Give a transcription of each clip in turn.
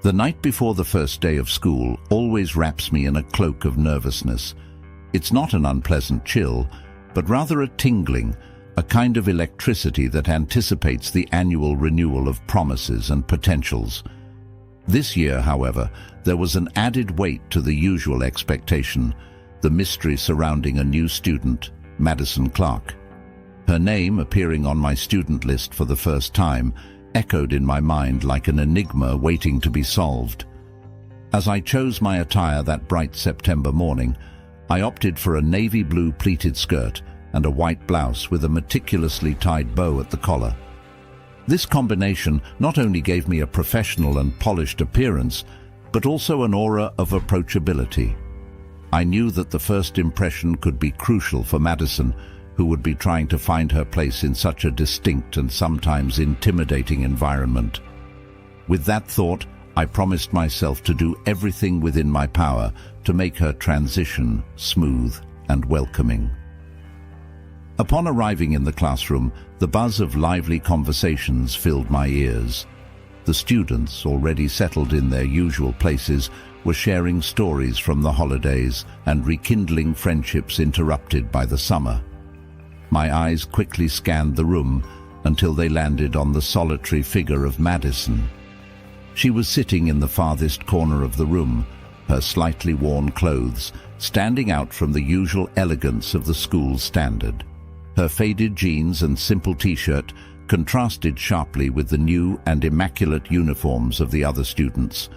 The night before the first day of school always wraps me in a cloak of nervousness. It's not an unpleasant chill, but rather a tingling, a kind of electricity that anticipates the annual renewal of promises and potentials. This year, however, there was an added weight to the usual expectation, the mystery surrounding a new student, Madison Clark. Her name, appearing on my student list for the first time, echoed in my mind like an enigma waiting to be solved. As I chose my attire that bright September morning, I opted for a navy blue pleated skirt and a white blouse with a meticulously tied bow at the collar. This combination not only gave me a professional and polished appearance, but also an aura of approachability. I knew that the first impression could be crucial for Madison, who would be trying to find her place in such a distinct and sometimes intimidating environment. With that thought, I promised myself to do everything within my power to make her transition smooth and welcoming. Upon arriving in the classroom, the buzz of lively conversations filled my ears. The students, already settled in their usual places, were sharing stories from the holidays and rekindling friendships interrupted by the summer. My eyes quickly scanned the room until they landed on the solitary figure of Madison. She was sitting in the farthest corner of the room, her slightly worn clothes standing out from the usual elegance of the school's standard. Her faded jeans and simple t-shirt contrasted sharply with the new and immaculate uniforms of the other students.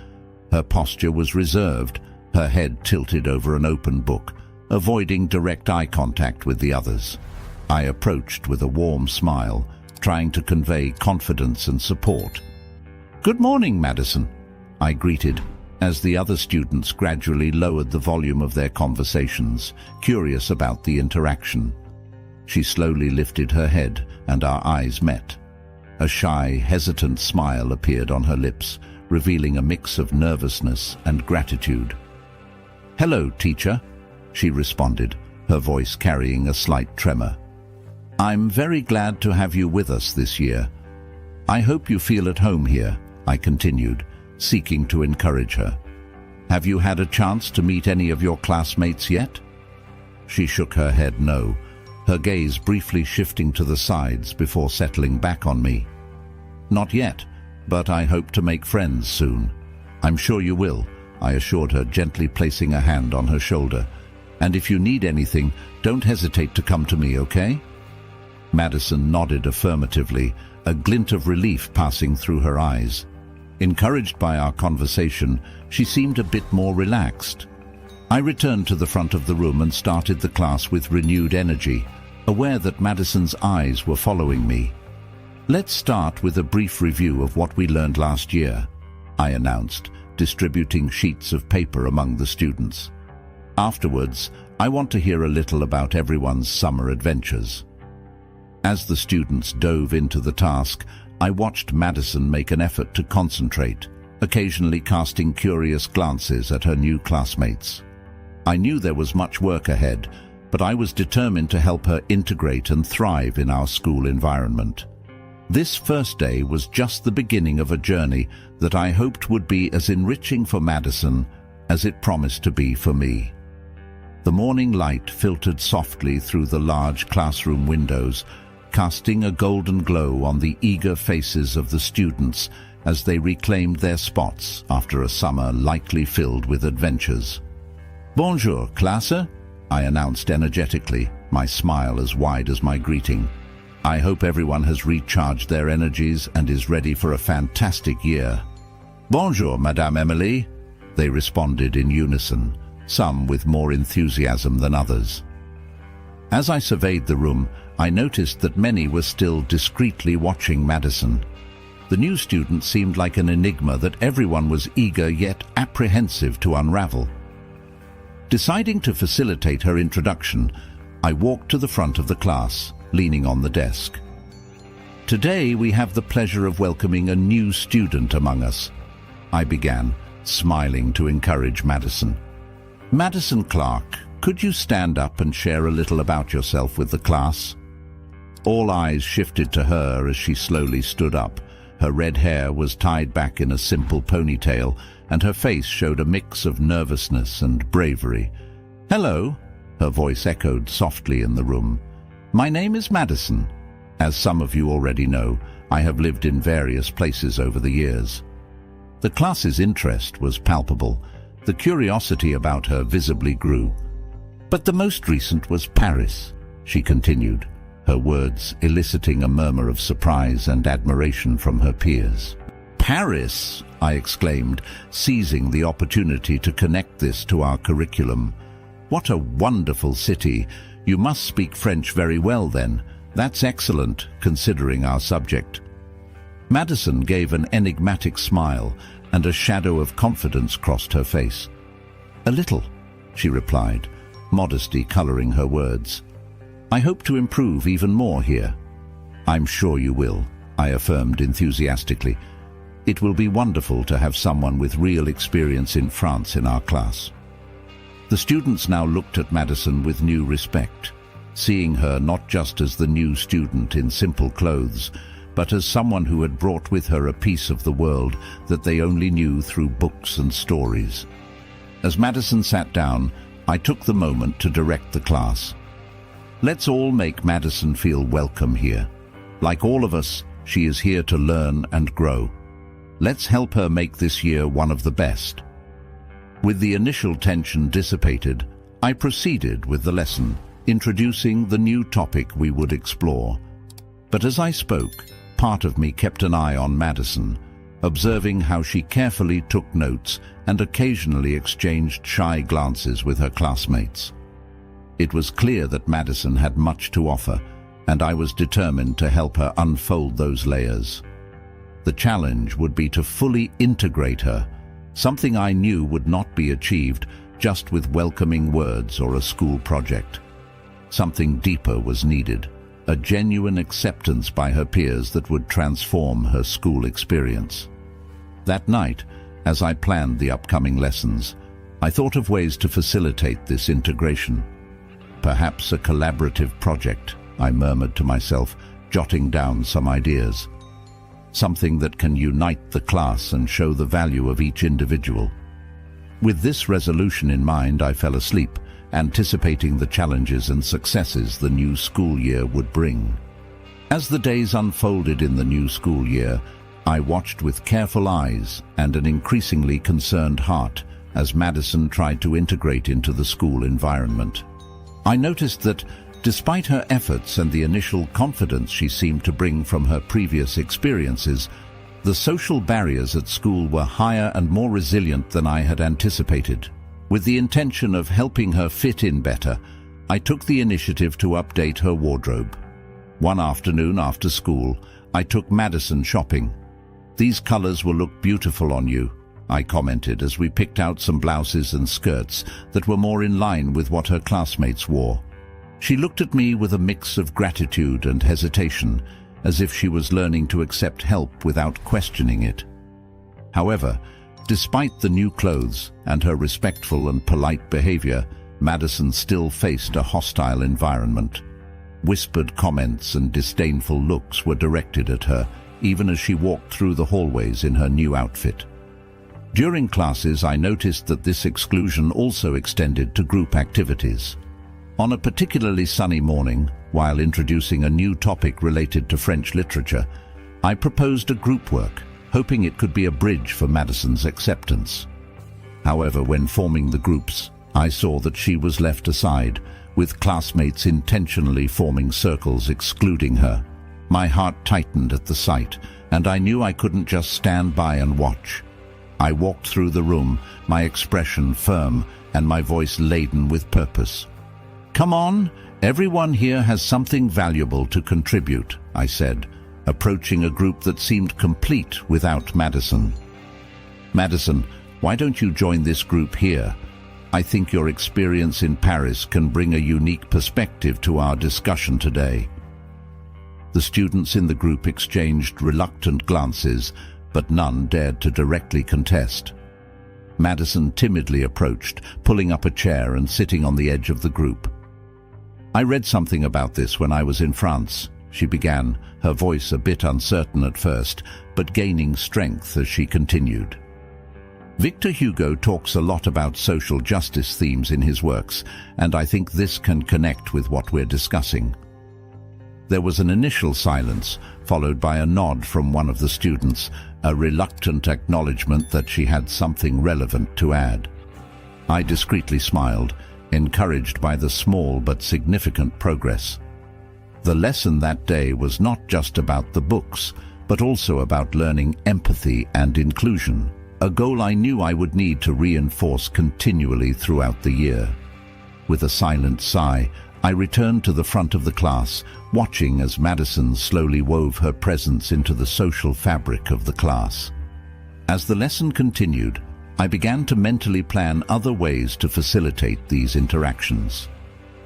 Her posture was reserved, her head tilted over an open book, avoiding direct eye contact with the others. I approached with a warm smile, trying to convey confidence and support. "Good morning, Madison," I greeted, as the other students gradually lowered the volume of their conversations, curious about the interaction. She slowly lifted her head, and our eyes met. A shy, hesitant smile appeared on her lips, revealing a mix of nervousness and gratitude. "Hello, teacher," she responded, her voice carrying a slight tremor. "I'm very glad to have you with us this year. I hope you feel at home here," I continued, seeking to encourage her. "Have you had a chance to meet any of your classmates yet?" She shook her head no, her gaze briefly shifting to the sides before settling back on me. "Not yet, but I hope to make friends soon." "I'm sure you will," I assured her, gently placing a hand on her shoulder. "And if you need anything, don't hesitate to come to me, okay?" Madison nodded affirmatively, a glint of relief passing through her eyes. Encouraged by our conversation, she seemed a bit more relaxed. I returned to the front of the room and started the class with renewed energy, aware that Madison's eyes were following me. "Let's start with a brief review of what we learned last year," I announced, distributing sheets of paper among the students. "Afterwards, I want to hear a little about everyone's summer adventures." As the students dove into the task, I watched Madison make an effort to concentrate, occasionally casting curious glances at her new classmates. I knew there was much work ahead, but I was determined to help her integrate and thrive in our school environment. This first day was just the beginning of a journey that I hoped would be as enriching for Madison as it promised to be for me. The morning light filtered softly through the large classroom windows, casting a golden glow on the eager faces of the students as they reclaimed their spots after a summer likely filled with adventures. "Bonjour, classe," I announced energetically, my smile as wide as my greeting. "I hope everyone has recharged their energies and is ready for a fantastic year." "Bonjour, Madame Emily," they responded in unison, some with more enthusiasm than others. As I surveyed the room, I noticed that many were still discreetly watching Madison. The new student seemed like an enigma that everyone was eager yet apprehensive to unravel. Deciding to facilitate her introduction, I walked to the front of the class, leaning on the desk. "Today we have the pleasure of welcoming a new student among us," I began, smiling to encourage Madison. "Madison Clark, could you stand up and share a little about yourself with the class?" All eyes shifted to her as she slowly stood up, Her red hair was tied back in a simple ponytail, and her face showed a mix of nervousness and bravery. "Hello," her voice echoed softly in the room. "My name is Madison. As some of you already know, I have lived in various places over the years." The class's interest was palpable. The curiosity about her visibly grew. "But the most recent was Paris," she continued, her words eliciting a murmur of surprise and admiration from her peers. "Paris!" I exclaimed, seizing the opportunity to connect this to our curriculum. "What a wonderful city! You must speak French very well then. That's excellent, considering our subject." Madison gave an enigmatic smile, and a shadow of confidence crossed her face. "A little," she replied, modesty coloring her words. "I hope to improve even more here." "I'm sure you will," I affirmed enthusiastically. "It will be wonderful to have someone with real experience in France in our class." The students now looked at Madison with new respect, seeing her not just as the new student in simple clothes, but as someone who had brought with her a piece of the world that they only knew through books and stories. As Madison sat down, I took the moment to direct the class. Let's all make Madison feel welcome here. Like all of us, she is here to learn and grow. Let's help her make this year one of the best. With the initial tension dissipated, I proceeded with the lesson, introducing the new topic we would explore. But as I spoke, part of me kept an eye on Madison, observing how she carefully took notes and occasionally exchanged shy glances with her classmates. It was clear that Madison had much to offer, and I was determined to help her unfold those layers. The challenge would be to fully integrate her, something I knew would not be achieved just with welcoming words or a school project. Something deeper was needed, a genuine acceptance by her peers that would transform her school experience. That night, as I planned the upcoming lessons, I thought of ways to facilitate this integration. Perhaps a collaborative project, I murmured to myself, jotting down some ideas. Something that can unite the class and show the value of each individual. With this resolution in mind, I fell asleep, anticipating the challenges and successes the new school year would bring. As the days unfolded in the new school year, I watched with careful eyes and an increasingly concerned heart as Madison tried to integrate into the school environment. I noticed that, despite her efforts and the initial confidence she seemed to bring from her previous experiences, the social barriers at school were higher and more resilient than I had anticipated. With the intention of helping her fit in better, I took the initiative to update her wardrobe. One afternoon after school, I took Madison shopping. "These colors will look beautiful on you," I commented as we picked out some blouses and skirts that were more in line with what her classmates wore. She looked at me with a mix of gratitude and hesitation, as if she was learning to accept help without questioning it. However, despite the new clothes and her respectful and polite behavior, Madison still faced a hostile environment. Whispered comments and disdainful looks were directed at her, even as she walked through the hallways in her new outfit. During classes, I noticed that this exclusion also extended to group activities. On a particularly sunny morning, while introducing a new topic related to French literature, I proposed a group work, hoping it could be a bridge for Madison's acceptance. However, when forming the groups, I saw that she was left aside, with classmates intentionally forming circles excluding her. My heart tightened at the sight, and I knew I couldn't just stand by and watch. I walked through the room, my expression firm and my voice laden with purpose. "Come on, everyone here has something valuable to contribute," I said, approaching a group that seemed complete without Madison. "Madison, why don't you join this group here? I think your experience in Paris can bring a unique perspective to our discussion today." The students in the group exchanged reluctant glances, but none dared to directly contest. Madison timidly approached, pulling up a chair and sitting on the edge of the group. "I read something about this when I was in France," she began, her voice a bit uncertain at first, but gaining strength as she continued. Victor Hugo talks a lot about social justice themes in his works, and I think this can connect with what we're discussing. There was an initial silence, followed by a nod from one of the students, a reluctant acknowledgement that she had something relevant to add. I discreetly smiled, encouraged by the small but significant progress. The lesson that day was not just about the books, but also about learning empathy and inclusion, a goal I knew I would need to reinforce continually throughout the year. With a silent sigh, I returned to the front of the class, watching as Madison slowly wove her presence into the social fabric of the class. As the lesson continued, I began to mentally plan other ways to facilitate these interactions.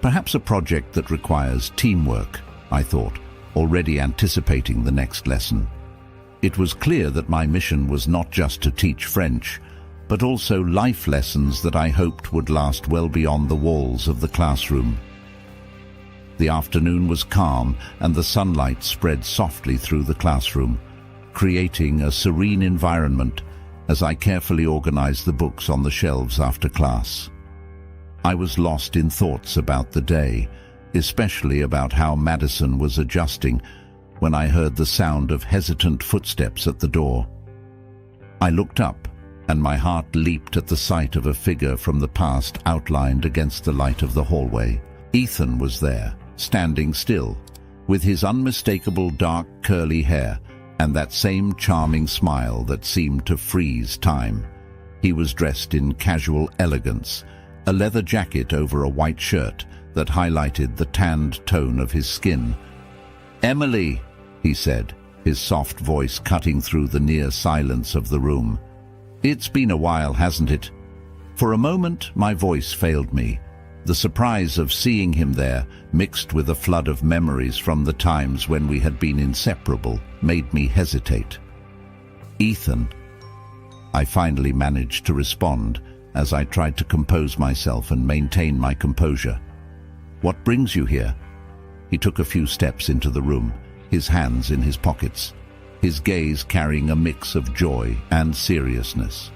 Perhaps a project that requires teamwork, I thought, already anticipating the next lesson. It was clear that my mission was not just to teach French, but also life lessons that I hoped would last well beyond the walls of the classroom. The afternoon was calm and the sunlight spread softly through the classroom, creating a serene environment as I carefully organized the books on the shelves after class. I was lost in thoughts about the day, especially about how Madison was adjusting when I heard the sound of hesitant footsteps at the door. I looked up, and my heart leaped at the sight of a figure from the past outlined against the light of the hallway. Ethan was there, standing still, with his unmistakable dark curly hair and that same charming smile that seemed to freeze time. He was dressed in casual elegance, a leather jacket over a white shirt that highlighted the tanned tone of his skin. "Emily," he said, his soft voice cutting through the near silence of the room. "It's been a while, hasn't it?" For a moment, my voice failed me. The surprise of seeing him there, mixed with a flood of memories from the times when we had been inseparable, made me hesitate. "Ethan," I finally managed to respond as I tried to compose myself and maintain my composure. "What brings you here?" He took a few steps into the room, his hands in his pockets, his gaze carrying a mix of joy and seriousness.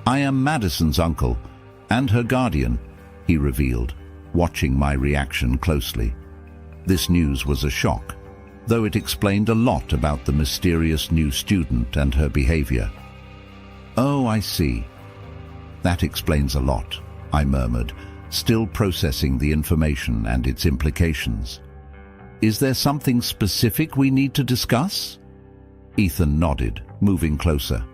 "I am Madison's uncle, and her guardian," he revealed, watching my reaction closely. This news was a shock, though it explained a lot about the mysterious new student and her behavior. "Oh, I see. That explains a lot," I murmured, still processing the information and its implications. "Is there something specific we need to discuss?" Ethan nodded, moving closer.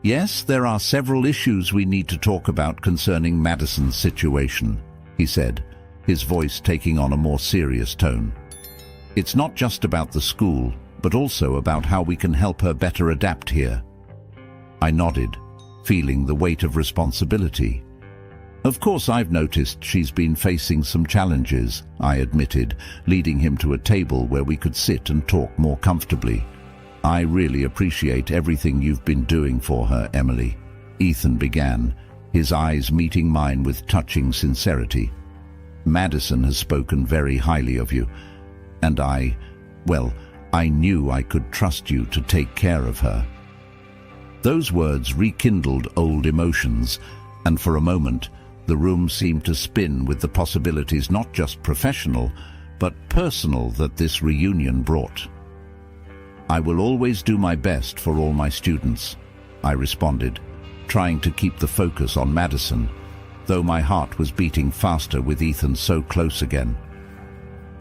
"Yes, there are several issues we need to talk about concerning Madison's situation," he said, his voice taking on a more serious tone. "It's not just about the school, but also about how we can help her better adapt here." I nodded, feeling the weight of responsibility. "Of course, I've noticed she's been facing some challenges," I admitted, leading him to a table where we could sit and talk more comfortably. "I really appreciate everything you've been doing for her, Emily," Ethan began, his eyes meeting mine with touching sincerity. "Madison has spoken very highly of you, and I knew I could trust you to take care of her." Those words rekindled old emotions, and for a moment, the room seemed to spin with the possibilities not just professional, but personal that this reunion brought. "I will always do my best for all my students," I responded, trying to keep the focus on Madison, though my heart was beating faster with Ethan so close again.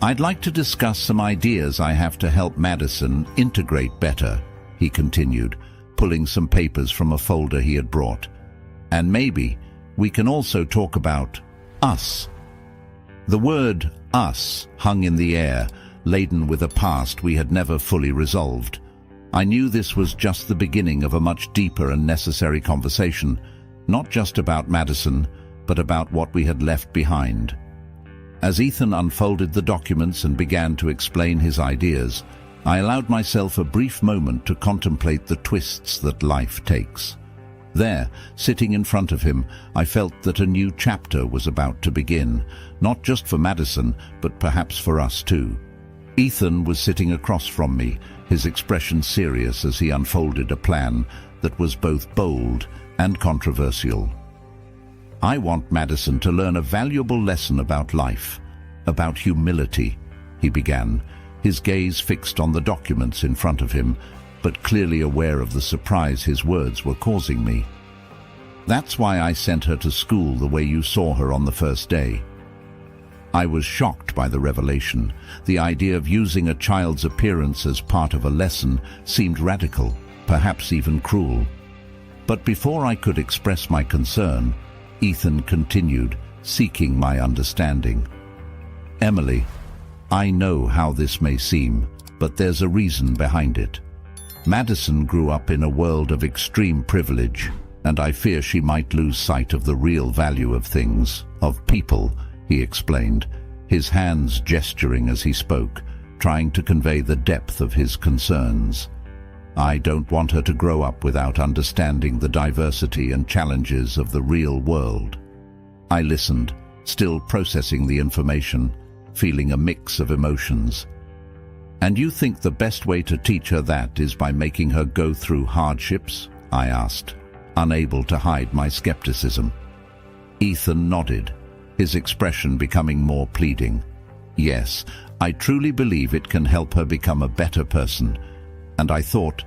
"I'd like to discuss some ideas I have to help Madison integrate better," he continued, pulling some papers from a folder he had brought. "And maybe we can also talk about us." The word us hung in the air, laden with a past we had never fully resolved. I knew this was just the beginning of a much deeper and necessary conversation, not just about Madison, but about what we had left behind. As Ethan unfolded the documents and began to explain his ideas, I allowed myself a brief moment to contemplate the twists that life takes. There, sitting in front of him, I felt that a new chapter was about to begin, not just for Madison, but perhaps for us too. Ethan was sitting across from me, his expression serious as he unfolded a plan that was both bold and controversial. "I want Madison to learn a valuable lesson about life, about humility," he began, his gaze fixed on the documents in front of him, but clearly aware of the surprise his words were causing me. "That's why I sent her to school the way you saw her on the first day." I was shocked by the revelation. The idea of using a child's appearance as part of a lesson seemed radical, perhaps even cruel. But before I could express my concern, Ethan continued, seeking my understanding. "Emily, I know how this may seem, but there's a reason behind it. Madison grew up in a world of extreme privilege, and I fear she might lose sight of the real value of things, of people," he explained, his hands gesturing as he spoke, trying to convey the depth of his concerns. "I don't want her to grow up without understanding the diversity and challenges of the real world." I listened, still processing the information, feeling a mix of emotions. "And you think the best way to teach her that is by making her go through hardships?" I asked, unable to hide my skepticism. Ethan nodded, his expression becoming more pleading. "Yes, I truly believe it can help her become a better person. And I thought,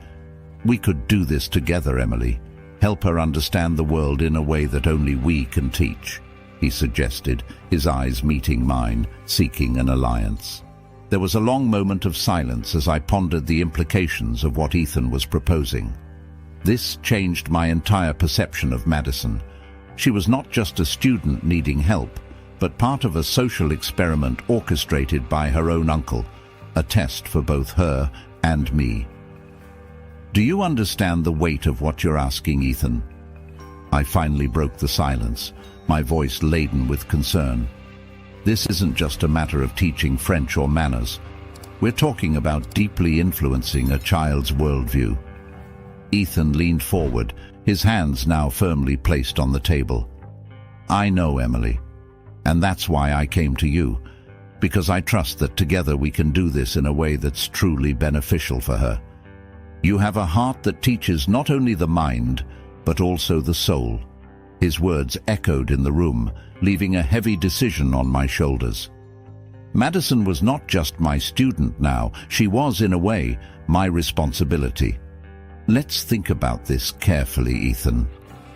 we could do this together, Emily. Help her understand the world in a way that only we can teach," he suggested, his eyes meeting mine, seeking an alliance. There was a long moment of silence as I pondered the implications of what Ethan was proposing. This changed my entire perception of Madison. She was not just a student needing help, but part of a social experiment orchestrated by her own uncle, a test for both her and me. "Do you understand the weight of what you're asking, Ethan?" I finally broke the silence, my voice laden with concern. "This isn't just a matter of teaching French or manners. We're talking about deeply influencing a child's worldview." Ethan leaned forward, his hands now firmly placed on the table. "I know, Emily, and that's why I came to you, because I trust that together we can do this in a way that's truly beneficial for her. You have a heart that teaches not only the mind, but also the soul." His words echoed in the room, leaving a heavy decision on my shoulders. Madison was not just my student now, she was, in a way, my responsibility. "Let's think about this carefully, Ethan.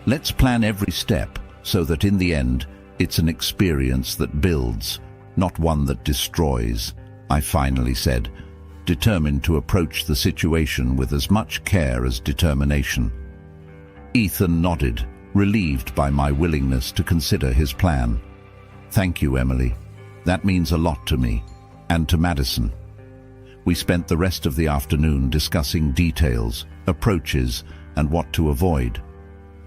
Let's plan every step so that in the end, it's an experience that builds, not one that destroys," I finally said, determined to approach the situation with as much care as determination. Ethan nodded, relieved by my willingness to consider his plan. "Thank you, Emily. That means a lot to me, and to Madison." We spent the rest of the afternoon discussing details, approaches, and what to avoid.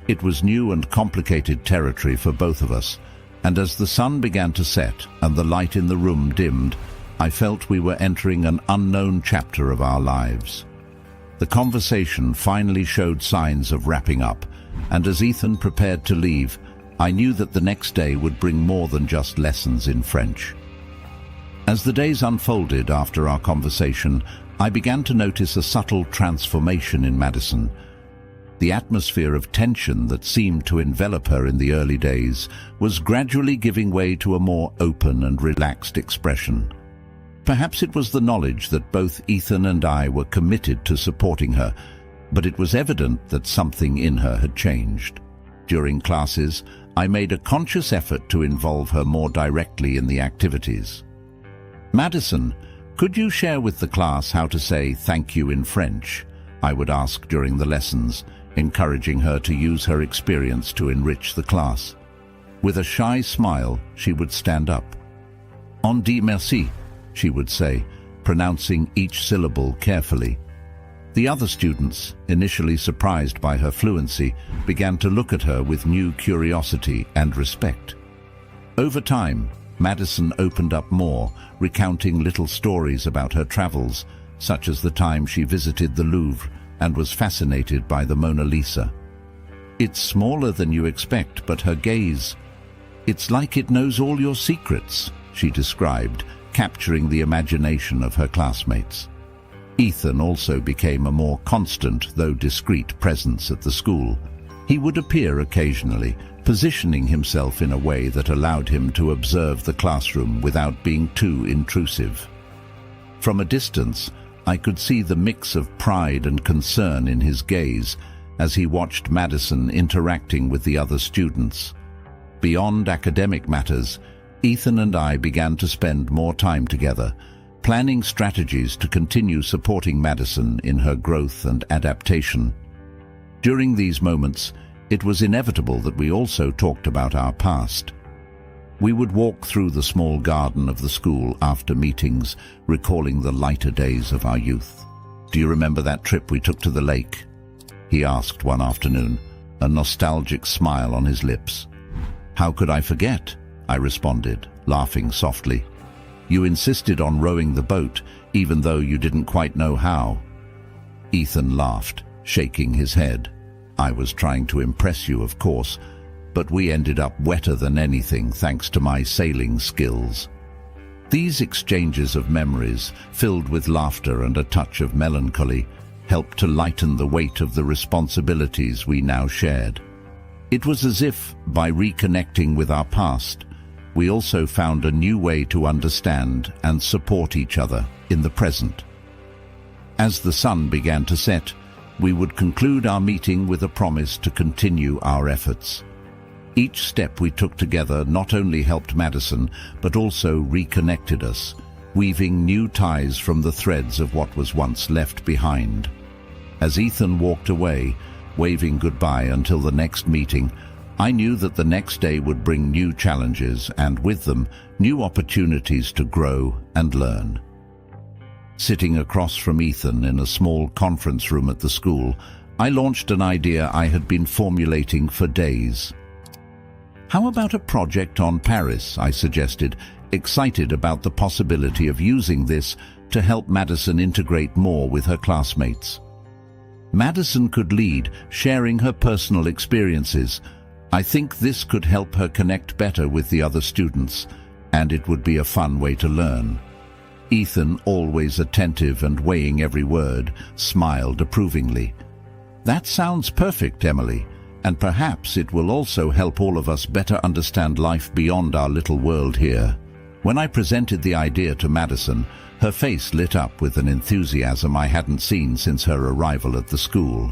It was new and complicated territory for both of us, and as the sun began to set and the light in the room dimmed, I felt we were entering an unknown chapter of our lives. The conversation finally showed signs of wrapping up, and as Ethan prepared to leave, I knew that the next day would bring more than just lessons in French. As the days unfolded after our conversation, I began to notice a subtle transformation in Madison. The atmosphere of tension that seemed to envelop her in the early days was gradually giving way to a more open and relaxed expression. Perhaps it was the knowledge that both Ethan and I were committed to supporting her, but it was evident that something in her had changed. During classes, I made a conscious effort to involve her more directly in the activities. "Madison, could you share with the class how to say thank you in French?" I would ask during the lessons, encouraging her to use her experience to enrich the class. With a shy smile, she would stand up. "On dit merci," she would say, pronouncing each syllable carefully. The other students, initially surprised by her fluency, began to look at her with new curiosity and respect. Over time, Madison opened up more, recounting little stories about her travels, such as the time she visited the Louvre and was fascinated by the Mona Lisa. "It's smaller than you expect, but her gaze, it's like it knows all your secrets," she described, capturing the imagination of her classmates. Ethan also became a more constant, though discreet, presence at the school. He would appear occasionally, positioning himself in a way that allowed him to observe the classroom without being too intrusive. From a distance, I could see the mix of pride and concern in his gaze as he watched Madison interacting with the other students. Beyond academic matters, Ethan and I began to spend more time together, planning strategies to continue supporting Madison in her growth and adaptation. During these moments, it was inevitable that we also talked about our past. We would walk through the small garden of the school after meetings, recalling the lighter days of our youth. "Do you remember that trip we took to the lake?" he asked one afternoon, a nostalgic smile on his lips. "How could I forget?" I responded, laughing softly. "You insisted on rowing the boat, even though you didn't quite know how." Ethan laughed, shaking his head. "I was trying to impress you, of course, but we ended up wetter than anything thanks to my sailing skills." These exchanges of memories, filled with laughter and a touch of melancholy, helped to lighten the weight of the responsibilities we now shared. It was as if, by reconnecting with our past, we also found a new way to understand and support each other in the present. As the sun began to set, we would conclude our meeting with a promise to continue our efforts. Each step we took together not only helped Madison, but also reconnected us, weaving new ties from the threads of what was once left behind. As Ethan walked away, waving goodbye until the next meeting, I knew that the next day would bring new challenges and, with them, new opportunities to grow and learn. Sitting across from Ethan in a small conference room at the school, I launched an idea I had been formulating for days. "How about a project on Paris?" I suggested, excited about the possibility of using this to help Madison integrate more with her classmates. Madison could lead, sharing her personal experiences. I think this could help her connect better with the other students, and it would be a fun way to learn. Ethan, always attentive and weighing every word, smiled approvingly. "That sounds perfect, Emily, and perhaps it will also help all of us better understand life beyond our little world here." When I presented the idea to Madison, her face lit up with an enthusiasm I hadn't seen since her arrival at the school.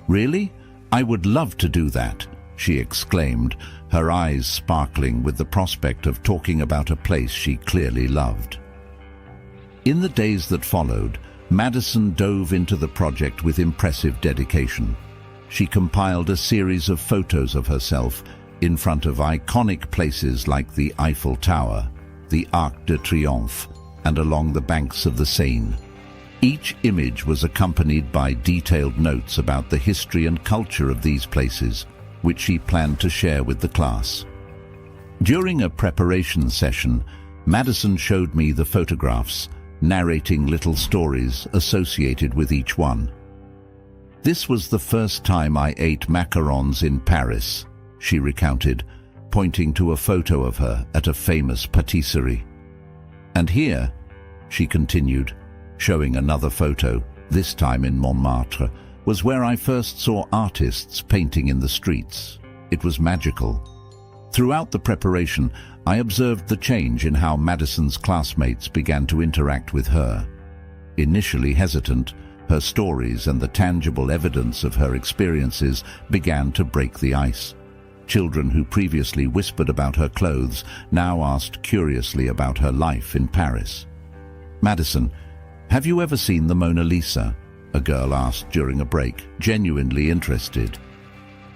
"Really? I would love to do that," she exclaimed, her eyes sparkling with the prospect of talking about a place she clearly loved. In the days that followed, Madison dove into the project with impressive dedication. She compiled a series of photos of herself in front of iconic places like the Eiffel Tower, the Arc de Triomphe, and along the banks of the Seine. Each image was accompanied by detailed notes about the history and culture of these places, which she planned to share with the class. During a preparation session, Madison showed me the photographs, narrating little stories associated with each one. "This was the first time I ate macarons in Paris," she recounted, pointing to a photo of her at a famous patisserie. "And here," she continued, showing another photo, this time in Montmartre, "was where I first saw artists painting in the streets. It was magical." Throughout the preparation, I observed the change in how Madison's classmates began to interact with her. Initially hesitant, her stories and the tangible evidence of her experiences began to break the ice. Children who previously whispered about her clothes now asked curiously about her life in Paris. "Madison, have you ever seen the Mona Lisa?" a girl asked during a break, genuinely interested.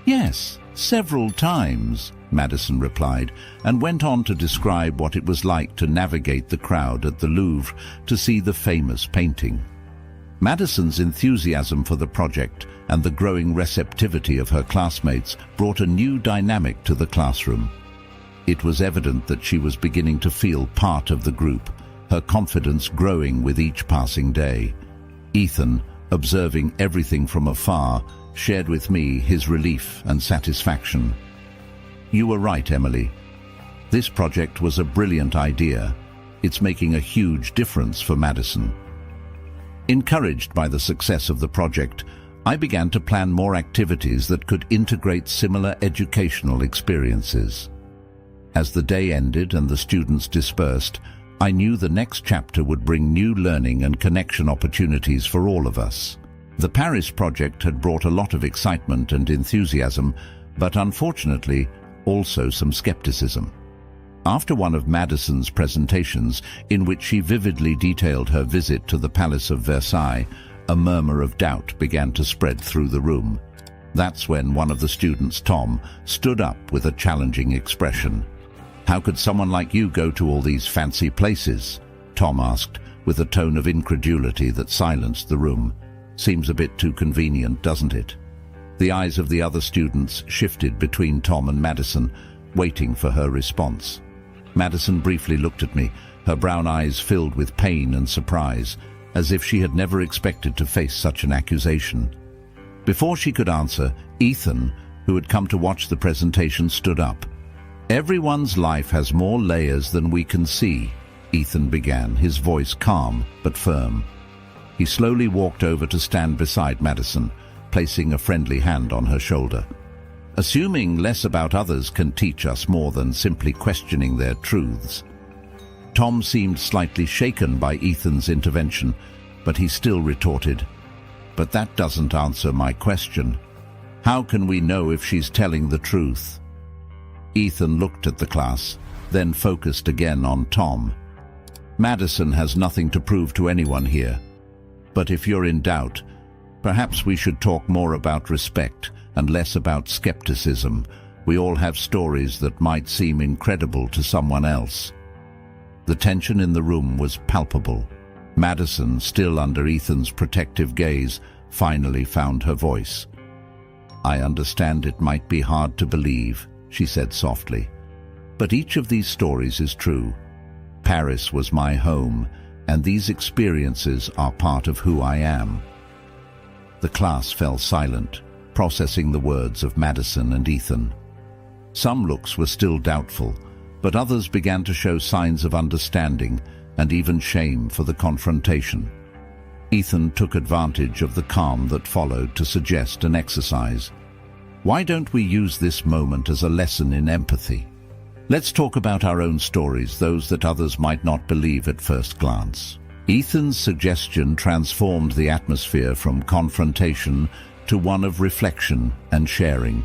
"Yes, several times," Madison replied, and went on to describe what it was like to navigate the crowd at the Louvre to see the famous painting. Madison's enthusiasm for the project and the growing receptivity of her classmates brought a new dynamic to the classroom. It was evident that she was beginning to feel part of the group, her confidence growing with each passing day. Ethan, observing everything from afar, shared with me his relief and satisfaction. "You were right, Emily. This project was a brilliant idea, It's making a huge difference for Madison. Encouraged by the success of the project, I began to plan more activities that could integrate similar educational experiences. As the day ended and the students dispersed, I knew the next chapter would bring new learning and connection opportunities for all of us. The Paris project had brought a lot of excitement and enthusiasm, but unfortunately, also some skepticism. After one of Madison's presentations, in which she vividly detailed her visit to the Palace of Versailles, a murmur of doubt began to spread through the room. That's when one of the students, Tom, stood up with a challenging expression. "How could someone like you go to all these fancy places?" Tom asked, with a tone of incredulity that silenced the room. "Seems a bit too convenient, doesn't it?" The eyes of the other students shifted between Tom and Madison, waiting for her response. Madison briefly looked at me, her brown eyes filled with pain and surprise, as if she had never expected to face such an accusation. Before she could answer, Ethan, who had come to watch the presentation, stood up. "Everyone's life has more layers than we can see," Ethan began, his voice calm but firm. He slowly walked over to stand beside Madison, placing a friendly hand on her shoulder. "Assuming less about others can teach us more than simply questioning their truths." Tom seemed slightly shaken by Ethan's intervention, but he still retorted, "But that doesn't answer my question. How can we know if she's telling the truth?" Ethan looked at the class, then focused again on Tom. "Madison has nothing to prove to anyone here. But if you're in doubt, perhaps we should talk more about respect and less about skepticism. We all have stories that might seem incredible to someone else." The tension in the room was palpable. Madison, still under Ethan's protective gaze, finally found her voice. "I understand it might be hard to believe," she said softly, "but each of these stories is true. Paris was my home, and these experiences are part of who I am." The class fell silent, processing the words of Madison and Ethan. Some looks were still doubtful, but others began to show signs of understanding and even shame for the confrontation. Ethan took advantage of the calm that followed to suggest an exercise. "Why don't we use this moment as a lesson in empathy? Let's talk about our own stories, those that others might not believe at first glance." Ethan's suggestion transformed the atmosphere from confrontation to one of reflection and sharing.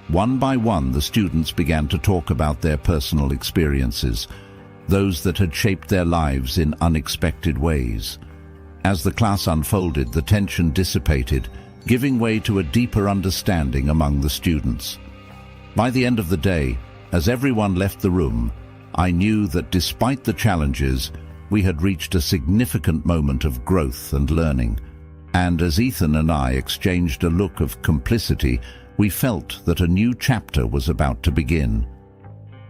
One by one, the students began to talk about their personal experiences, those that had shaped their lives in unexpected ways. As the class unfolded, the tension dissipated, giving way to a deeper understanding among the students. By the end of the day, as everyone left the room, I knew that despite the challenges, we had reached a significant moment of growth and learning. And as Ethan and I exchanged a look of complicity, we felt that a new chapter was about to begin.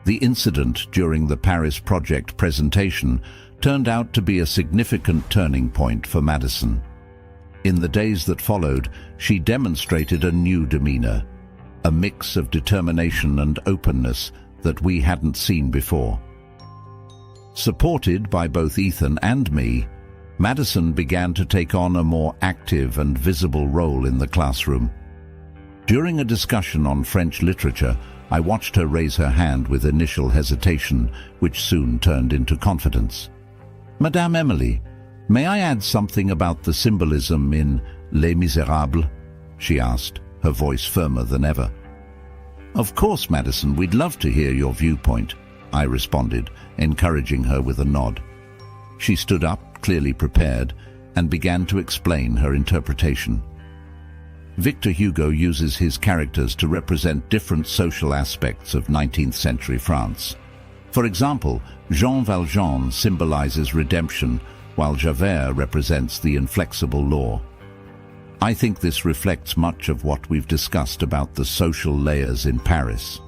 The incident during the Paris project presentation turned out to be a significant turning point for Madison. In the days that followed, she demonstrated a new demeanor, a mix of determination and openness that we hadn't seen before. Supported by both Ethan and me, Madison began to take on a more active and visible role in the classroom. During a discussion on French literature, I watched her raise her hand with initial hesitation, which soon turned into confidence. "Madame Emily, may I add something about the symbolism in Les Misérables?" she asked, her voice firmer than ever. "Of course, Madison, we'd love to hear your viewpoint," I responded, encouraging her with a nod. She stood up, clearly prepared, and began to explain her interpretation. Victor Hugo uses his characters to represent different social aspects of 19th century France. For example, Jean Valjean symbolizes redemption, while Javert represents the inflexible law. I think this reflects much of what we've discussed about the social layers in Paris.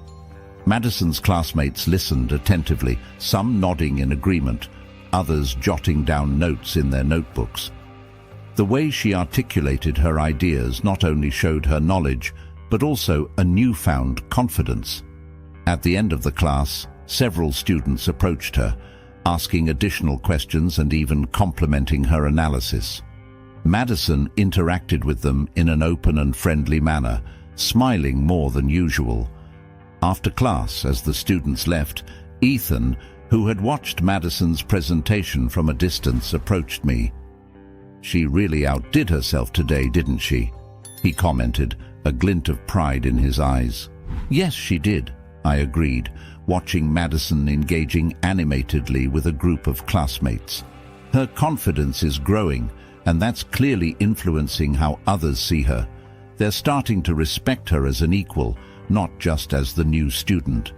Madison's classmates listened attentively, some nodding in agreement, others jotting down notes in their notebooks. The way she articulated her ideas not only showed her knowledge, but also a newfound confidence. At the end of the class, several students approached her, asking additional questions and even complimenting her analysis. Madison interacted with them in an open and friendly manner, smiling more than usual. After class, as the students left, Ethan, who had watched Madison's presentation from a distance, approached me. "She really outdid herself today, didn't she?" he commented, a glint of pride in his eyes. "Yes, she did," I agreed, watching Madison engaging animatedly with a group of classmates. Her confidence is growing, and that's clearly influencing how others see her. They're starting to respect her as an equal, not just as the new student.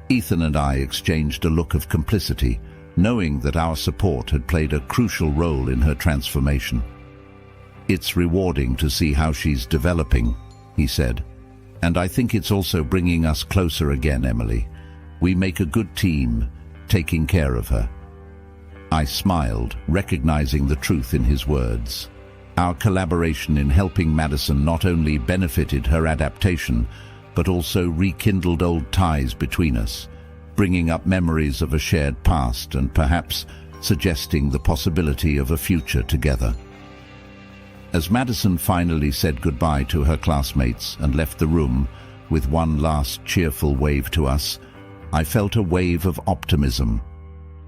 Ethan and I exchanged a look of complicity, knowing that our support had played a crucial role in her transformation. "It's rewarding to see how she's developing," he said. "And I think it's also bringing us closer again, Emily. We make a good team, taking care of her." I smiled, recognizing the truth in his words. Our collaboration in helping Madison not only benefited her adaptation, but also rekindled old ties between us, bringing up memories of a shared past and perhaps suggesting the possibility of a future together. As Madison finally said goodbye to her classmates and left the room with one last cheerful wave to us, I felt a wave of optimism.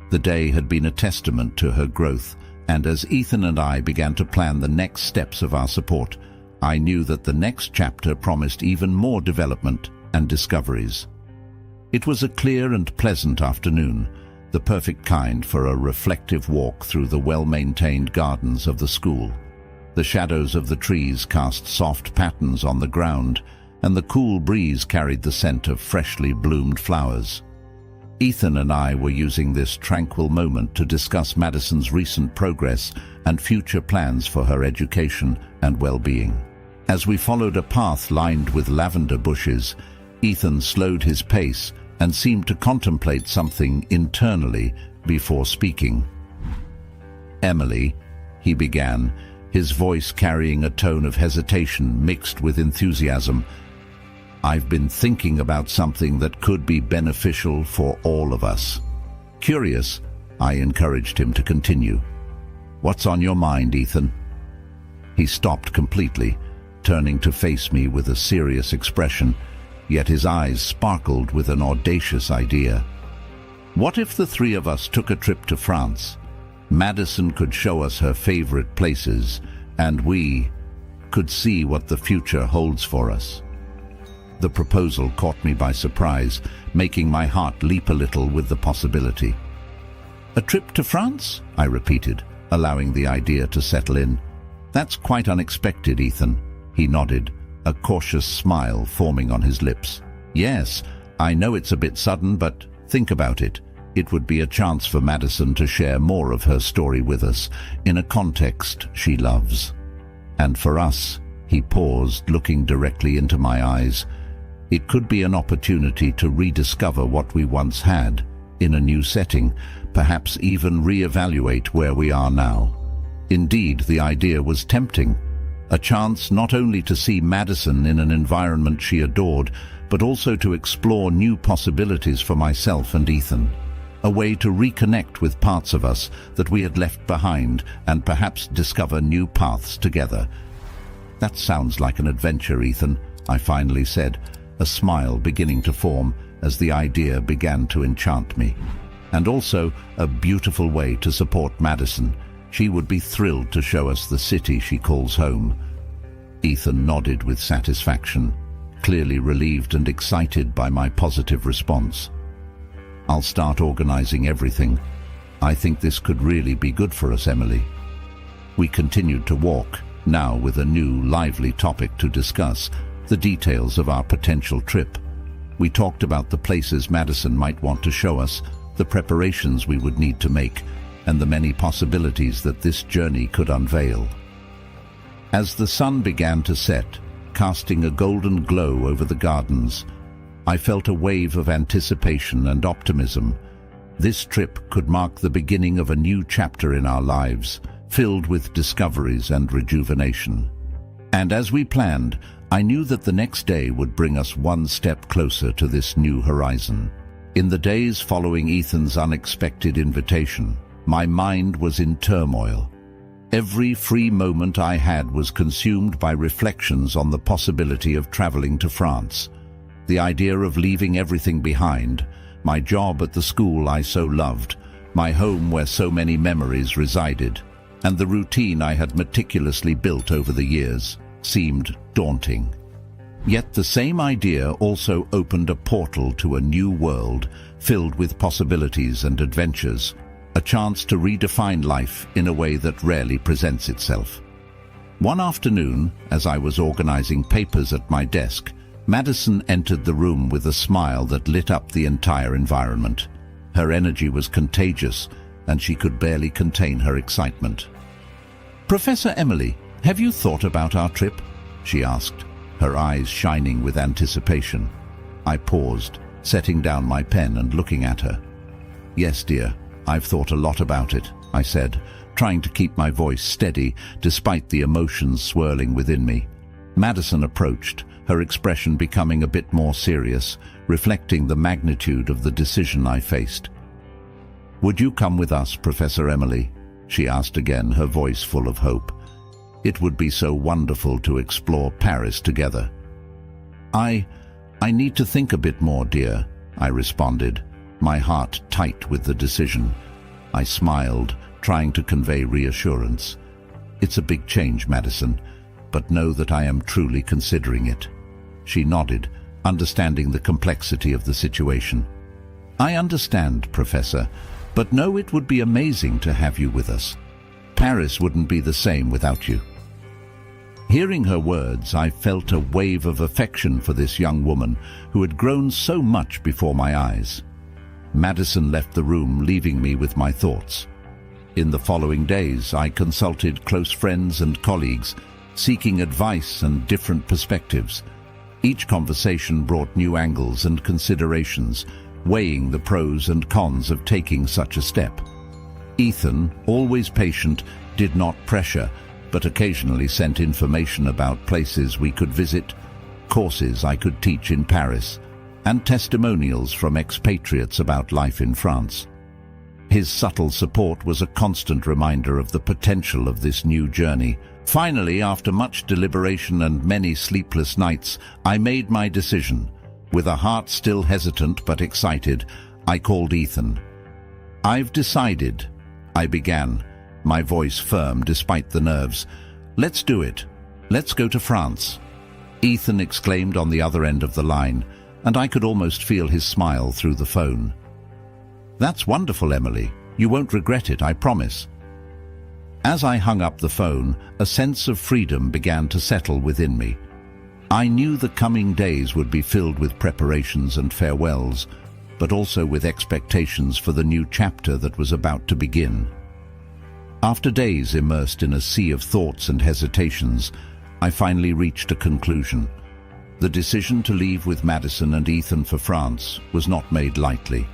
The day had been a testament to her growth, and as Ethan and I began to plan the next steps of our support, I knew that the next chapter promised even more development and discoveries. It was a clear and pleasant afternoon, the perfect kind for a reflective walk through the well-maintained gardens of the school. The shadows of the trees cast soft patterns on the ground, and the cool breeze carried the scent of freshly bloomed flowers. Ethan and I were using this tranquil moment to discuss Madison's recent progress and future plans for her education and well-being. As we followed a path lined with lavender bushes, Ethan slowed his pace and seemed to contemplate something internally before speaking. "Emily," he began, his voice carrying a tone of hesitation mixed with enthusiasm, "I've been thinking about something that could be beneficial for all of us." Curious, I encouraged him to continue. "What's on your mind, Ethan?" He stopped completely, turning to face me with a serious expression, yet his eyes sparkled with an audacious idea. "What if the three of us took a trip to France? Madison could show us her favorite places, and we could see what the future holds for us." The proposal caught me by surprise, making my heart leap a little with the possibility. "A trip to France?" I repeated, allowing the idea to settle in. "That's quite unexpected, Ethan." He nodded, a cautious smile forming on his lips. "Yes, I know it's a bit sudden, but think about it. It would be a chance for Madison to share more of her story with us, in a context she loves. And for us," he paused, looking directly into my eyes, "it could be an opportunity to rediscover what we once had, in a new setting, perhaps even re-evaluate where we are now." Indeed, the idea was tempting. A chance not only to see Madison in an environment she adored, but also to explore new possibilities for myself and Ethan. A way to reconnect with parts of us that we had left behind and perhaps discover new paths together. "That sounds like an adventure, Ethan," I finally said, a smile beginning to form as the idea began to enchant me. "And also a beautiful way to support Madison. She would be thrilled to show us the city she calls home." Ethan nodded with satisfaction, clearly relieved and excited by my positive response. "I'll start organizing everything. I think this could really be good for us, Emily." We continued to walk, now with a new, lively topic to discuss, the details of our potential trip. We talked about the places Madison might want to show us, the preparations we would need to make, and the many possibilities that this journey could unveil. As the sun began to set, casting a golden glow over the gardens, I felt a wave of anticipation and optimism. This trip could mark the beginning of a new chapter in our lives, filled with discoveries and rejuvenation. And as we planned, I knew that the next day would bring us one step closer to this new horizon. In the days following Ethan's unexpected invitation, my mind was in turmoil. Every free moment I had was consumed by reflections on the possibility of traveling to France. The idea of leaving everything behind, my job at the school I so loved, my home where so many memories resided, and the routine I had meticulously built over the years, seemed daunting. Yet the same idea also opened a portal to a new world filled with possibilities and adventures, a chance to redefine life in a way that rarely presents itself. One afternoon, as I was organizing papers at my desk, Madison entered the room with a smile that lit up the entire environment. Her energy was contagious, and she could barely contain her excitement. "Professor Emily, have you thought about our trip?" she asked, her eyes shining with anticipation. I paused, setting down my pen and looking at her. "Yes, dear, I've thought a lot about it," I said, trying to keep my voice steady despite the emotions swirling within me. Madison approached, her expression becoming a bit more serious, reflecting the magnitude of the decision I faced. "Would you come with us, Professor Emily?" she asked again, her voice full of hope. "It would be so wonderful to explore Paris together." I need to think a bit more, dear," I responded, my heart tight with the decision. I smiled, trying to convey reassurance. "It's a big change, Madison, but know that I am truly considering it." She nodded, understanding the complexity of the situation. "I understand, Professor, but know it would be amazing to have you with us. Paris wouldn't be the same without you." Hearing her words, I felt a wave of affection for this young woman who had grown so much before my eyes. Madison left the room, leaving me with my thoughts. In the following days, I consulted close friends and colleagues, seeking advice and different perspectives. Each conversation brought new angles and considerations, weighing the pros and cons of taking such a step. Ethan, always patient, did not pressure, but occasionally sent information about places we could visit, courses I could teach in Paris, and testimonials from expatriates about life in France. His subtle support was a constant reminder of the potential of this new journey. Finally, after much deliberation and many sleepless nights, I made my decision. With a heart still hesitant but excited, I called Ethan. "I've decided," I began, my voice firm despite the nerves. "Let's do it. Let's go to France." Ethan exclaimed on the other end of the line, and I could almost feel his smile through the phone. "That's wonderful, Emily. You won't regret it, I promise." As I hung up the phone, a sense of freedom began to settle within me. I knew the coming days would be filled with preparations and farewells, but also with expectations for the new chapter that was about to begin. After days immersed in a sea of thoughts and hesitations, I finally reached a conclusion. The decision to leave with Madison and Ethan for France was not made lightly.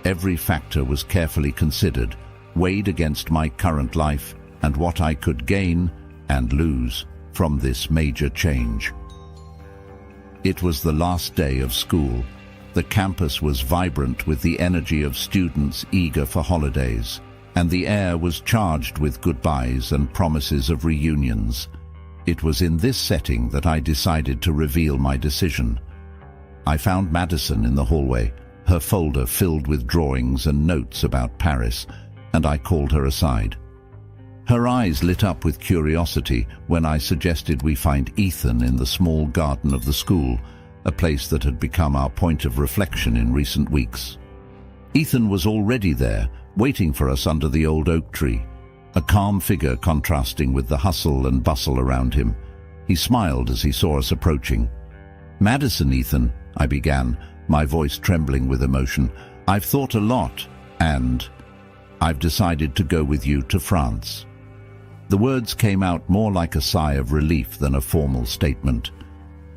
Every factor was carefully considered, weighed against my current life and what I could gain and lose from this major change. It was the last day of school. The campus was vibrant with the energy of students eager for holidays, and the air was charged with goodbyes and promises of reunions. It was in this setting that I decided to reveal my decision. I found Madison in the hallway, her folder filled with drawings and notes about Paris, and I called her aside. Her eyes lit up with curiosity when I suggested we find Ethan in the small garden of the school, a place that had become our point of reflection in recent weeks. Ethan was already there, waiting for us under the old oak tree, a calm figure contrasting with the hustle and bustle around him. He smiled as he saw us approaching. "Madison, Ethan," I began, my voice trembling with emotion, "I've thought a lot, and I've decided to go with you to France." The words came out more like a sigh of relief than a formal statement.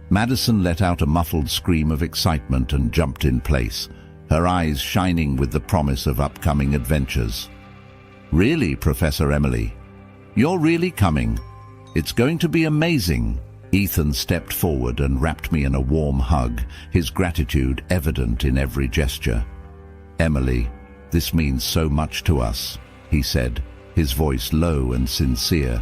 Madison let out a muffled scream of excitement and jumped in place, her eyes shining with the promise of upcoming adventures. "Really, Professor Emily? You're really coming? It's going to be amazing." Ethan stepped forward and wrapped me in a warm hug, his gratitude evident in every gesture. "Emily, this means so much to us," he said, his voice low and sincere.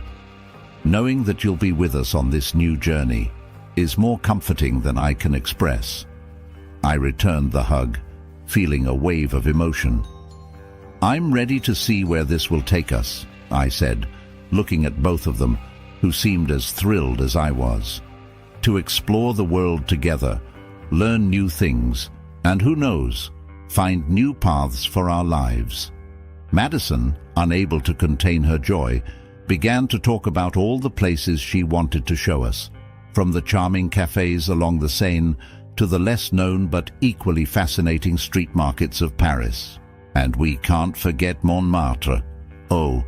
"Knowing that you'll be with us on this new journey is more comforting than I can express." I returned the hug, feeling a wave of emotion. "I'm ready to see where this will take us," I said, looking at both of them, who seemed as thrilled as I was. "To explore the world together, learn new things, and who knows, find new paths for our lives." Madison, unable to contain her joy, began to talk about all the places she wanted to show us, from the charming cafes along the Seine to the less-known but equally fascinating street markets of Paris. "And we can't forget Montmartre. Oh,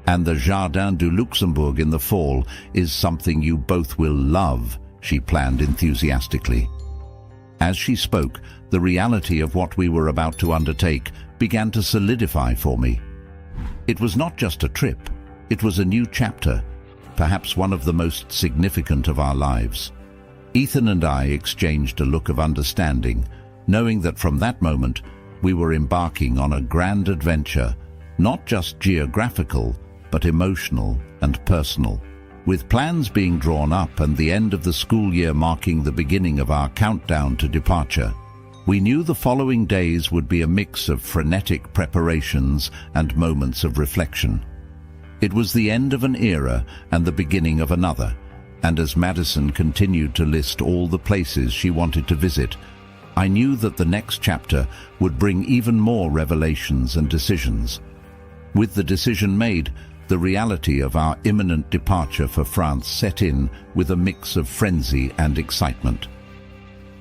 and the Jardin du Luxembourg in the fall is something you both will love," she planned enthusiastically. As she spoke, the reality of what we were about to undertake began to solidify for me. It was not just a trip, it was a new chapter, perhaps one of the most significant of our lives. Ethan and I exchanged a look of understanding, knowing that from that moment we were embarking on a grand adventure, not just geographical, but emotional and personal. With plans being drawn up and the end of the school year marking the beginning of our countdown to departure, we knew the following days would be a mix of frenetic preparations and moments of reflection. It was the end of an era and the beginning of another, and as Madison continued to list all the places she wanted to visit, I knew that the next chapter would bring even more revelations and decisions. With the decision made, the reality of our imminent departure for France set in with a mix of frenzy and excitement.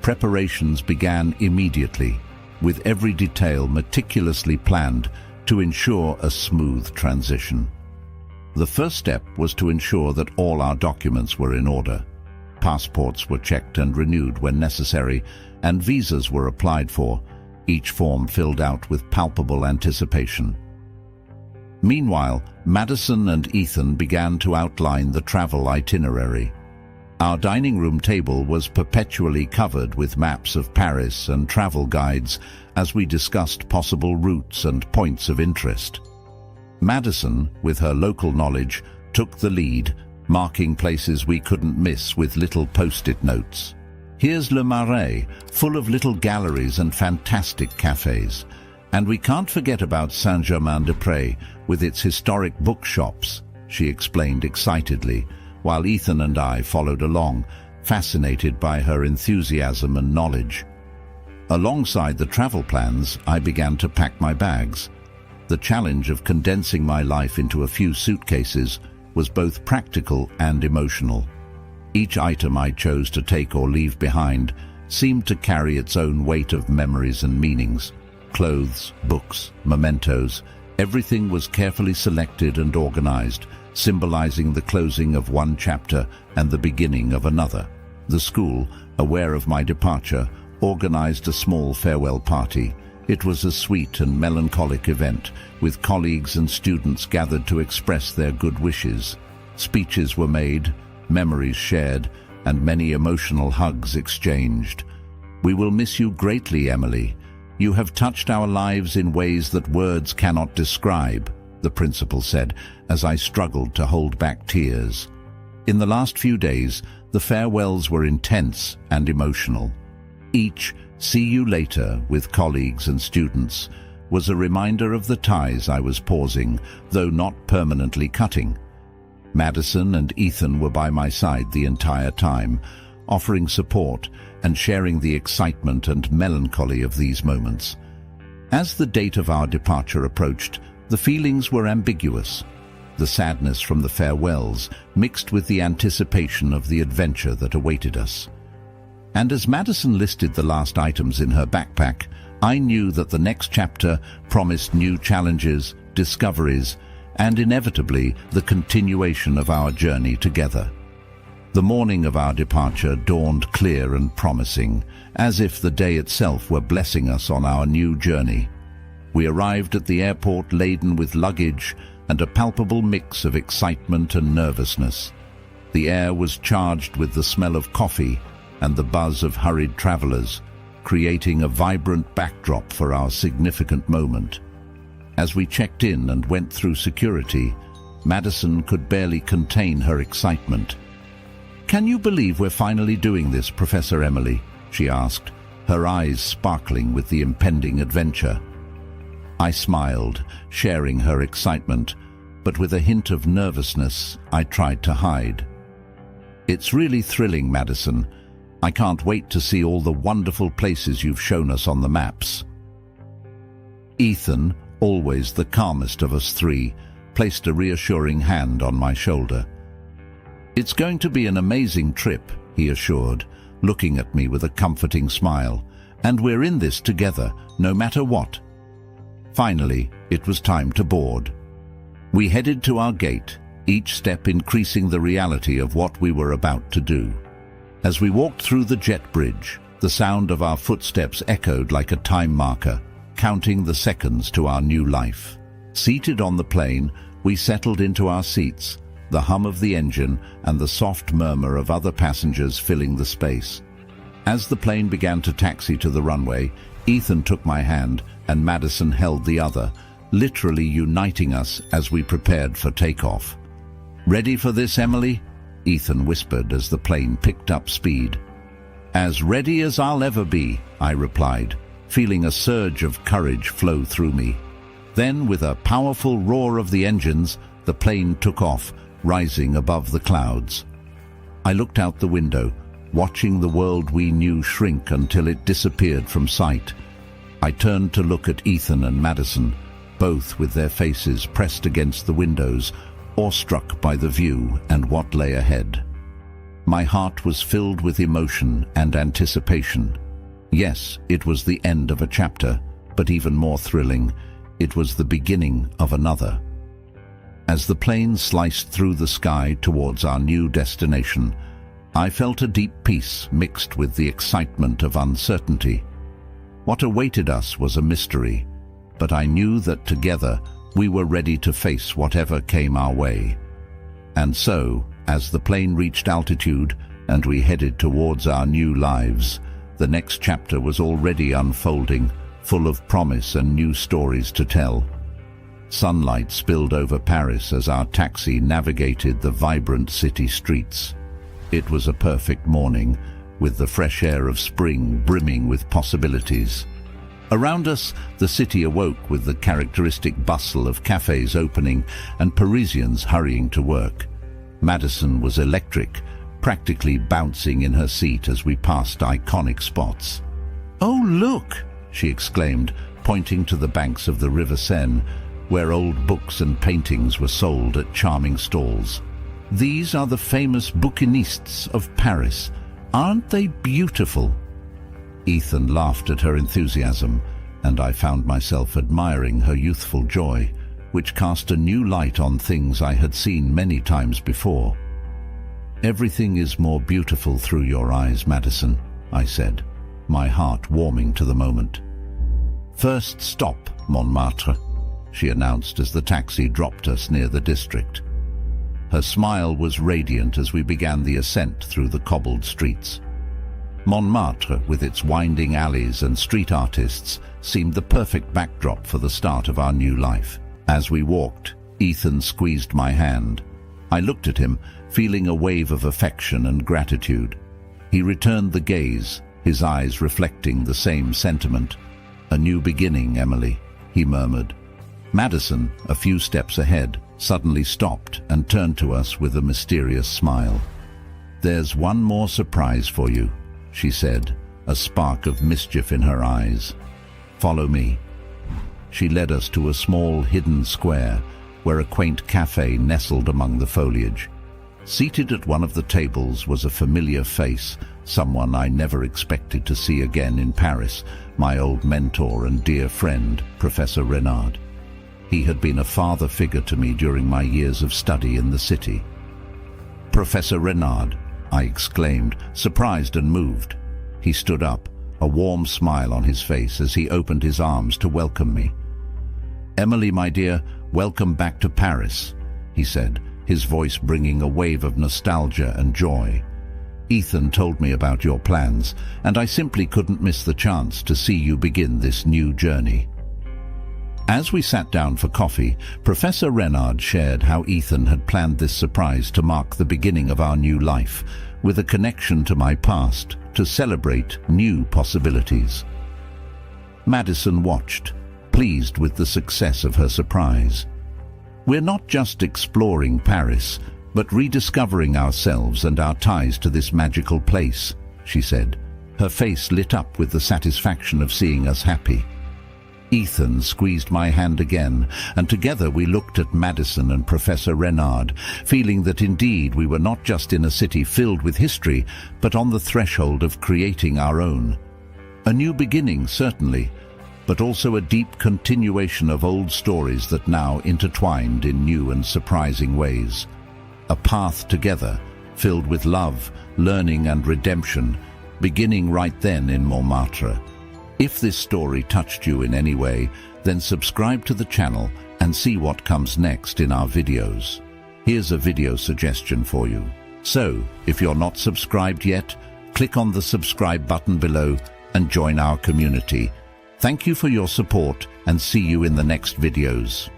Preparations began immediately, with every detail meticulously planned to ensure a smooth transition. The first step was to ensure that all our documents were in order. Passports were checked and renewed when necessary, and visas were applied for, each form filled out with palpable anticipation. Meanwhile, Madison and Ethan began to outline the travel itinerary. Our dining room table was perpetually covered with maps of Paris and travel guides as we discussed possible routes and points of interest. Madison, with her local knowledge, took the lead, marking places we couldn't miss with little post-it notes. "Here's Le Marais, full of little galleries and fantastic cafes. And we can't forget about Saint-Germain-des-Prés with its historic bookshops," she explained excitedly, while Ethan and I followed along, fascinated by her enthusiasm and knowledge. Alongside the travel plans, I began to pack my bags. The challenge of condensing my life into a few suitcases was both practical and emotional. Each item I chose to take or leave behind seemed to carry its own weight of memories and meanings. Clothes, books, mementos, everything was carefully selected and organized, symbolizing the closing of one chapter and the beginning of another. The school, aware of my departure, organized a small farewell party. It was a sweet and melancholic event, with colleagues and students gathered to express their good wishes. Speeches were made, memories shared, and many emotional hugs exchanged. "We will miss you greatly, Emily. You have touched our lives in ways that words cannot describe," the principal said, as I struggled to hold back tears. In the last few days, the farewells were intense and emotional. Each "see you later" with colleagues and students was a reminder of the ties I was pausing, though not permanently cutting. Madison and Ethan were by my side the entire time, offering support and sharing the excitement and melancholy of these moments. As the date of our departure approached, the feelings were ambiguous. The sadness from the farewells mixed with the anticipation of the adventure that awaited us. And as Madison listed the last items in her backpack, I knew that the next chapter promised new challenges, discoveries, and inevitably the continuation of our journey together. The morning of our departure dawned clear and promising, as if the day itself were blessing us on our new journey. We arrived at the airport laden with luggage and a palpable mix of excitement and nervousness. The air was charged with the smell of coffee and the buzz of hurried travelers, creating a vibrant backdrop for our significant moment. As we checked in and went through security, Madison could barely contain her excitement. "Can you believe we're finally doing this, Professor Emily?" she asked, her eyes sparkling with the impending adventure. I smiled, sharing her excitement, but with a hint of nervousness I tried to hide. "It's really thrilling, Madison. I can't wait to see all the wonderful places you've shown us on the maps." Ethan, always the calmest of us three, placed a reassuring hand on my shoulder. "It's going to be an amazing trip," he assured, looking at me with a comforting smile. "And we're in this together, no matter what." Finally, it was time to board. We headed to our gate, each step increasing the reality of what we were about to do. As we walked through the jet bridge, the sound of our footsteps echoed like a time marker, counting the seconds to our new life. Seated on the plane, we settled into our seats, the hum of the engine and the soft murmur of other passengers filling the space. As the plane began to taxi to the runway, Ethan took my hand and Madison held the other, literally uniting us as we prepared for takeoff. "Ready for this, Emily?" Ethan whispered as the plane picked up speed. "As ready as I'll ever be," I replied, feeling a surge of courage flow through me. Then, with a powerful roar of the engines, the plane took off, rising above the clouds. I looked out the window, watching the world we knew shrink until it disappeared from sight. I turned to look at Ethan and Madison, both with their faces pressed against the windows, awestruck by the view and what lay ahead. My heart was filled with emotion and anticipation. Yes, it was the end of a chapter, but even more thrilling, it was the beginning of another. As the plane sliced through the sky towards our new destination, I felt a deep peace mixed with the excitement of uncertainty. What awaited us was a mystery, but I knew that together we were ready to face whatever came our way. And so, as the plane reached altitude and we headed towards our new lives, the next chapter was already unfolding, full of promise and new stories to tell. Sunlight spilled over Paris as our taxi navigated the vibrant city streets. It was a perfect morning, with the fresh air of spring brimming with possibilities. Around us, the city awoke with the characteristic bustle of cafes opening and Parisians hurrying to work. Madison was electric, practically bouncing in her seat as we passed iconic spots. "Oh, look!" she exclaimed, pointing to the banks of the River Seine, where old books and paintings were sold at charming stalls. "These are the famous bouquinistes of Paris. Aren't they beautiful?" Ethan laughed at her enthusiasm, and I found myself admiring her youthful joy, which cast a new light on things I had seen many times before. "Everything is more beautiful through your eyes, Madison," I said, my heart warming to the moment. "First stop, Montmartre," she announced as the taxi dropped us near the district. Her smile was radiant as we began the ascent through the cobbled streets. Montmartre, with its winding alleys and street artists, seemed the perfect backdrop for the start of our new life. As we walked, Ethan squeezed my hand. I looked at him, feeling a wave of affection and gratitude. He returned the gaze, his eyes reflecting the same sentiment. "A new beginning, Emily," he murmured. Madison, a few steps ahead, suddenly stopped and turned to us with a mysterious smile. "There's one more surprise for you," she said, a spark of mischief in her eyes. "Follow me." She led us to a small hidden square where a quaint cafe nestled among the foliage. Seated at one of the tables was a familiar face, someone I never expected to see again in Paris, my old mentor and dear friend, Professor Renard. He had been a father figure to me during my years of study in the city. "Professor Renard," I exclaimed, surprised and moved. He stood up, a warm smile on his face as he opened his arms to welcome me. "Emily, my dear, welcome back to Paris," he said, his voice bringing a wave of nostalgia and joy. Ethan told me about your plans, and I simply couldn't miss the chance to see you begin this new journey. As we sat down for coffee, Professor Renard shared how Ethan had planned this surprise to mark the beginning of our new life, with a connection to my past, to celebrate new possibilities. Madison watched, pleased with the success of her surprise. We're not just exploring Paris, but rediscovering ourselves and our ties to this magical place, she said, her face lit up with the satisfaction of seeing us happy. Ethan squeezed my hand again, and together we looked at Madison and Professor Renard, feeling that indeed we were not just in a city filled with history, but on the threshold of creating our own. A new beginning, certainly, but also a deep continuation of old stories that now intertwined in new and surprising ways. A path together, filled with love, learning and redemption, beginning right then in Montmartre. If this story touched you in any way, then subscribe to the channel and see what comes next in our videos. Here's a video suggestion for you. So, if you're not subscribed yet, click on the subscribe button below and join our community. Thank you for your support and see you in the next videos.